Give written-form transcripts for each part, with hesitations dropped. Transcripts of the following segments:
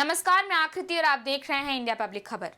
नमस्कार, मैं आकृति और आप देख रहे हैं इंडिया पब्लिक खबर।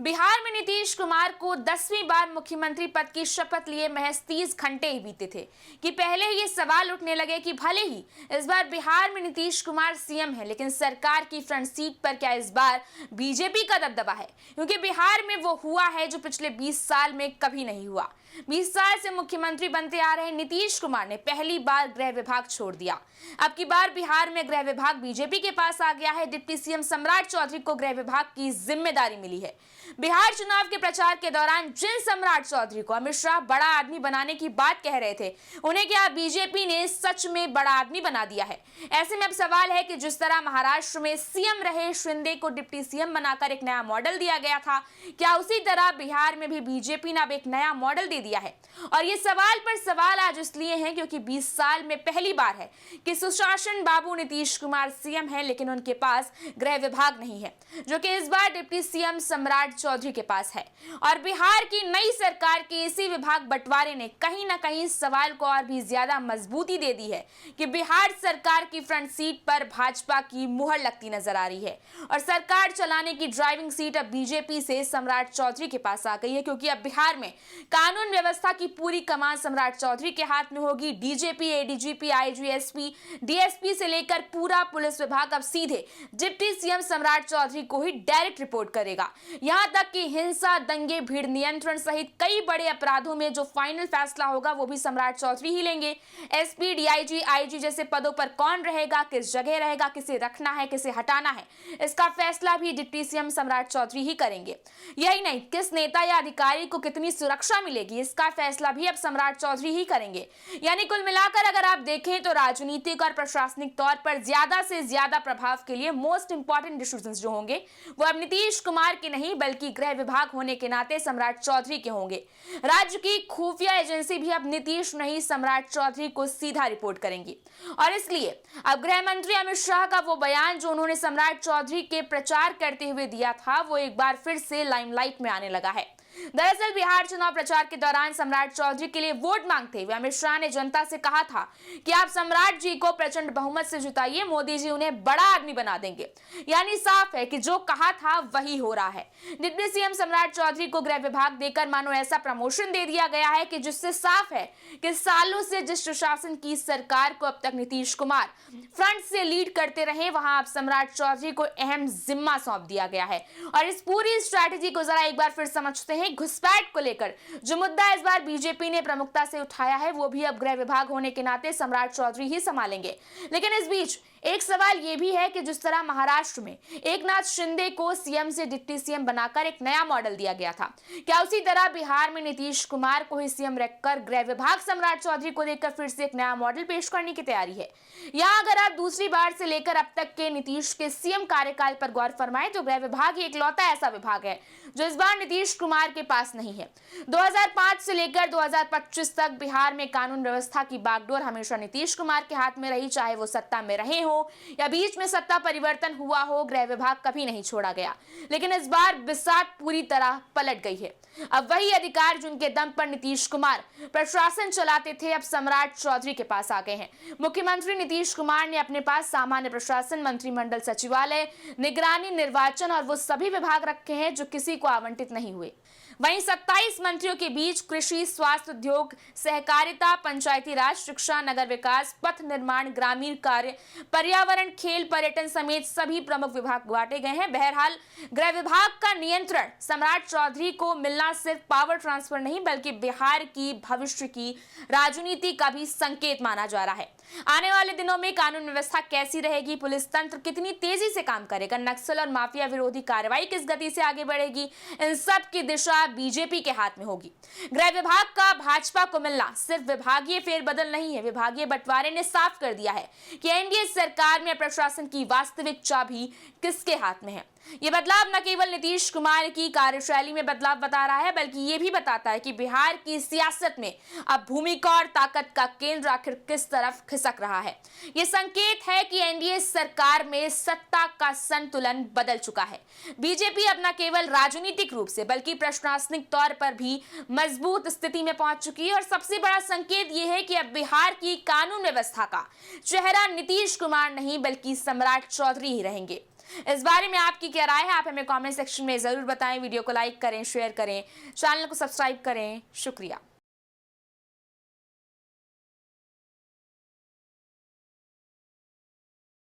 बिहार में नीतीश कुमार को 10वीं बार मुख्यमंत्री पद की शपथ लिए महज 30 घंटे ही बीते थे कि पहले ही ये सवाल उठने लगे कि भले ही इस बार बिहार में नीतीश कुमार सीएम है, लेकिन सरकार की फ्रंट सीट पर क्या इस बार बीजेपी का दबदबा है? क्योंकि बिहार में वो हुआ है जो पिछले 20 साल में कभी नहीं हुआ। 20 साल से मुख्यमंत्री बनते आ रहे नीतीश कुमार ने पहली बार गृह विभाग छोड़ दिया। अब की बार बिहार में गृह विभाग बीजेपी के पास आ गया है। डिप्टी सीएम सम्राट चौधरी को गृह विभाग की जिम्मेदारी मिली है। बिहार चुनाव के प्रचार के दौरान जिन सम्राट चौधरी को अमित शाह बड़ा आदमी बनाने की बात कह रहे थे, उन्हें क्या बीजेपी ने सच में बड़ा आदमी बना दिया है? ऐसे में अब सवाल है कि जिस तरह महाराष्ट्र में सीएम रहे शिंदे को डिप्टी सीएम बनाकर एक नया मॉडल दिया गया था, क्या उसी तरह बिहार में भी बीजेपी ने अब एक नया मॉडल दे दिया है? और ये सवाल पर सवाल आज इसलिए हैं क्योंकि 20 साल में पहली बार है कि सुशासन बाबू नीतीश कुमार सीएम है, लेकिन उनके पास गृह विभाग नहीं है, जो कि इस बार डिप्टी सीएम सम्राट चौधरी के पास है। और बिहार की नई सरकार के इसी विभाग बंटवारे ने कहीं ना कहीं इस सवाल को और भी ज्यादा मजबूती दे दी है कि बिहार सरकार की फ्रंट सीट पर भाजपा की मुहर लगती नजर आ रही है और सरकार चलाने की ड्राइविंग सीट अब बीजेपी से सम्राट चौधरी के पास आ गई है, क्योंकि अब बिहार में कानून व्यवस्था की पूरी कमान सम्राट चौधरी के हाथ में होगी। DGP, ADGP, IG, SP, DSP से लेकर पूरा पुलिस विभाग अब सीधे डिप्टी सीएम सम्राट चौधरी को ही डायरेक्ट रिपोर्ट करेगा। यहां तक कि हिंसा, दंगे, भीड़ नियंत्रण सहित कई बड़े अपराधों में जो फाइनल फैसला होगा वो भी सम्राट चौधरी ही लेंगे। एसपी, डीआईजी, आईजी जैसे पदों पर कौन रहेगा, किस जगह रहेगा, किसे रखना है, किसे हटाना है, इसका फैसला भी डिप्टी सीएम सम्राट चौधरी ही करेंगे। यही नहीं, किस नेता या अधिकारी को कितनी सुरक्षा मिलेगी, इसका फैसला भी अब सम्राट चौधरी ही करेंगे। यानी कुल मिलाकर अगर आप देखें तो राजनीतिक और प्रशासनिक तौर पर ज्यादा से ज्यादा प्रभाव के लिए मोस्ट इंपॉर्टेंट डिसीजंस जो होंगे वो अब नीतीश कुमार के नहीं बल्कि गृह विभाग होने के नाते सम्राट चौधरी के होंगे। राज्य की खुफिया एजेंसी भी अब नीतीश नहीं सम्राट चौधरी को सीधा रिपोर्ट करेंगी और इसलिए अब गृह मंत्री अमित शाह का वो बयान जो उन्होंने सम्राट चौधरी के प्रचार करते हुए दिया था वो एक बार फिर से लाइमलाइट में आने लगा है। दरअसल बिहार चुनाव प्रचार के दौरान सम्राट चौधरी के लिए वोट मांगते हुए अमित शाह ने जनता से कहा था कि आप सम्राट जी को प्रचंड बहुमत से जिताइए, मोदी जी उन्हें बड़ा आदमी बना देंगे। यानी साफ है कि जो कहा था वही हो रहा है। डिप्टी सीएम सम्राट चौधरी को गृह विभाग देकर मानो ऐसा प्रमोशन दे दिया गया है कि जिससे साफ है कि सालों से जिस सुशासन की सरकार को अब तक नीतीश कुमार फ्रंट से लीड करते रहे, वहां अब सम्राट चौधरी को अहम जिम्मा सौंप दिया गया है। और इस पूरी स्ट्रैटेजी को जरा एक बार फिर समझते हैं। घुसपैठ को लेकर जो मुद्दा इस बार बीजेपी ने प्रमुखता से उठाया है वो भी अब गृह विभाग होने के नाते सम्राट चौधरी ही संभालेंगे। लेकिन इस बीच एक सवाल यह भी है कि जिस तरह महाराष्ट्र में एकनाथ शिंदे को सीएम से डिप्टी सीएम बनाकर एक नया मॉडल दिया गया था, क्या उसी तरह बिहार में नीतीश कुमार को ही सीएम रखकर गृह विभाग सम्राट चौधरी को देकर फिर से एक नया मॉडल पेश करने की तैयारी है? यहाँ अगर आप दूसरी बार से लेकर अब तक के नीतीश के सीएम कार्यकाल पर गौर फरमाएं तो गृह विभाग ही इकलौता ऐसा विभाग है जो इस बार नीतीश कुमार के पास नहीं है। 2005 से लेकर 2025 तक बिहार में कानून व्यवस्था की बागडोर हमेशा नीतीश कुमार के हाथ में रही, चाहे वो सत्ता में रहे हो या बीच में सत्ता परिवर्तन हुआ हो, गृह विभाग कभी नहीं छोड़ा गया। लेकिन इस बार बिसात पूरी तरह पलट गई है। अब वही अधिकार जिनके दम पर नीतीश कुमार प्रशासन चलाते थे अब सम्राट चौधरी के पास आ गए हैं। मुख्यमंत्री नीतीश कुमार ने अपने पास सामान्य प्रशासन, मंत्रिमंडल, सचिवालय, निगरानी, निर्वाचन और वो सभी विभाग रखे हैं जो किसी को आवंटित नहीं हुए। वहीं 27 मंत्रियों के बीच कृषि, स्वास्थ्य, उद्योग, सहकारिता, पंचायती राज, शिक्षा, नगर विकास, पथ निर्माण, ग्रामीण कार्य, पर्यावरण, खेल, पर्यटन समेत सभी प्रमुख विभाग बांटे गए हैं। बहरहाल गृह विभाग का नियंत्रण सम्राट चौधरी को मिलना सिर्फ पावर ट्रांसफर नहीं बल्कि बिहार की भविष्य की राजनीति का भी संकेत माना जा रहा है। आने वाले दिनों में कानून व्यवस्था कैसी रहेगी, पुलिस तंत्र कितनी तेजी से काम करेगा, नक्सल और माफिया विरोधी कार्रवाई किस गति से आगे बढ़ेगी, इन सब की दिशा बीजेपी के हाथ में होगी। गृह विभाग का भाजपा को मिलना सिर्फ विभागीय फेरबदल नहीं है, विभागीय बंटवारे ने साफ कर दिया है कि एनडीए सरकार में प्रशासन की वास्तविक चाबी किसके हाथ में है। ये बदलाव न केवल नीतीश कुमार की कार्यशैली में बदलाव बता रहा है बल्कि ये भी बताता है कि बिहार की सियासत में अब भूमिका और ताकत का केंद्र आखिर किस तरफ खिसक रहा है। ये संकेत है कि एनडीए सरकार में सत्ता का संतुलन बदल चुका है। बीजेपी अब न केवल राजनीतिक रूप से बल्कि प्रशासनिक तौर पर भी मजबूत स्थिति में पहुंच चुकी है और सबसे बड़ा संकेत ये है कि अब बिहार की कानून व्यवस्था का चेहरा नीतीश कुमार नहीं बल्कि सम्राट चौधरी ही रहेंगे। इस बारे में आपकी क्या राय है, आप हमें कमेंट सेक्शन में जरूर बताएं। वीडियो को लाइक करें, शेयर करें, चैनल को सब्सक्राइब करें। शुक्रिया।